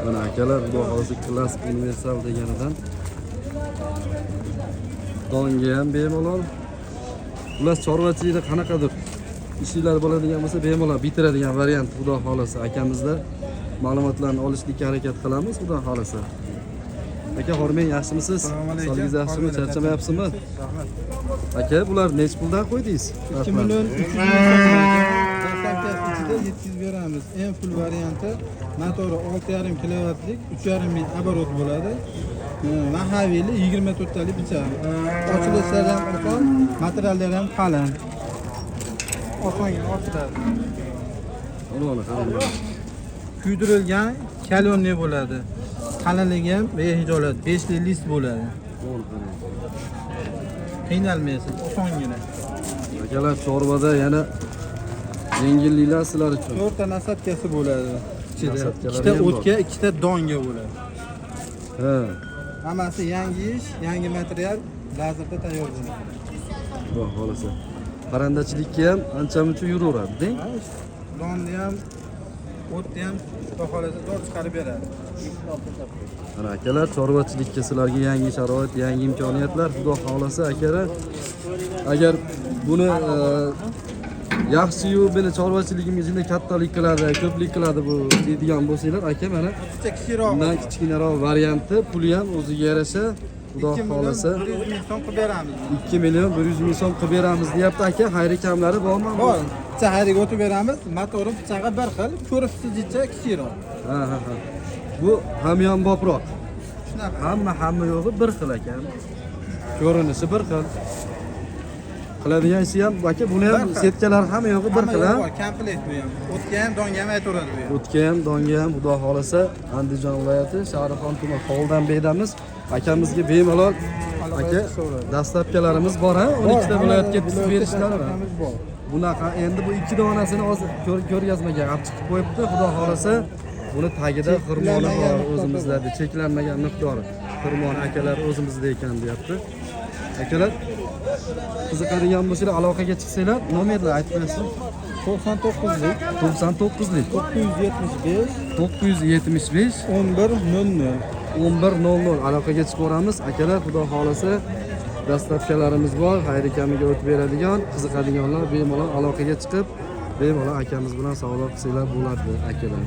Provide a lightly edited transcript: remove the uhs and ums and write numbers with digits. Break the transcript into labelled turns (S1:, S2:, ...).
S1: Mana akalar, bu hozir klassik universal deganidan donga ham bemalol. Ular chorvachilikda qanaqadir ishlar bo'ladigan bo'lsa, bemalol bitiradigan variant, xudo xolasa akamizda ma'lumotlarni olishga harakat qilamiz, xudo xolasa. Aka, hormang, yaxshimisiz? Sog'ligingiz yaxshimi? Charchamayapsizmi? Aka, bular nech puldan qo'ydingiz?
S2: 2 million 300 ming ichida 700 beramiz. Eng full varianti motori 6,5 kilovatlik, 3,5 ming оборот bo'ladi. Mahavili 24 talik bicham. Ochilishlari ham oson, materiallari ham qalin. Osongina ochiladi.
S1: Mana qarang.
S2: Kuydirilgan kalonli bo'ladi. Qalinligi ham behijolat 5 list bo'ladi. Qiynalmaysiz, osongina.
S1: Akalar, chorvada yana yengilliklar sizlar uchun.
S2: 4 ta nasatkasi bo'ladi. Ichida
S1: Nasatkalar
S2: 2 ta
S1: ham bor.
S2: o'tga, 2 ta donga bo'ladi.
S1: Ha.
S2: Hammasi yangi ish, yangi material, lazerda tayyor bo'ladi.
S1: Xudo xolasa. Parandachilikka ham ancha-muncha yuraveradi-deng.
S2: Donni ham, o'tni ham xudo xolasa zo'r chiqarib beradi.
S1: Mana akalar, chorvachilikka sizlarga yangi sharoit, yangi imkoniyatlar, xudo xolasa akalar. Agar buni yaxshi-yu meni chorvachiligimga ichida kattalik qiladi, ko'plik qiladi bu deydigan bo'lsanglar, aka, mana
S2: Kichikroq.
S1: bundan kichkinaroq varianti, puli ham o'ziga yarasha, xudo xolasa
S2: 2 million 100 ming so'm qilib beramiz.
S1: 2 million 100 ming so'm qilib beramiz deyapti aka. Xayri kamlari bormi?
S2: Bor. Chahariga o'tib beramiz. Motori pichog'i bir xil, ko'ribsizcha kichikroq.
S1: Ha. Bu hamyonbobroq.
S2: Shunaqa.
S1: Hamma yo'g'i bir xil ekan. Ko'rinishi bir xil. Qiladigan ishi ham aka, buni ham setkalar hamma yo'g'i bir xil, ha?
S2: Komplet bu ham. O'tga ham, donga ham aytaveradi bu ham.
S1: O'tga ham, donga ham, xudo xolasa, Andijon viloyati Sharifxon tumani Hovldan bedamiz. Akamizga bemalol aka dastlabkalarimiz bor, ha? 12 ta viloyatga tizib berishlar bor. Bunaqa endi bu 2 donasini hozir ko'rgazmaga olib chiqib qo'yibdi, xudo xolasa. Buni tagida xirmoni bor o'zimizda, cheklanmagan miqdori. Xirmon akalar o'zimizda ekan deyapti. Akalar, qiziqadigan bo'lsalar aloqaga chiqsanglar, nomerni aytib qo'yasiz.
S2: 99lik
S1: 99lik
S2: 975 1100
S1: 1100 aloqaga chiqaveramiz. Akalar, xudo xolasa, dastlabkalarimiz bor, xayri kamiga o'tib beradigan, qiziqadiganlar bemalol aloqaga chiqib, bemalol akamiz bilan savdo qilsanglar bo'ladi, akalar.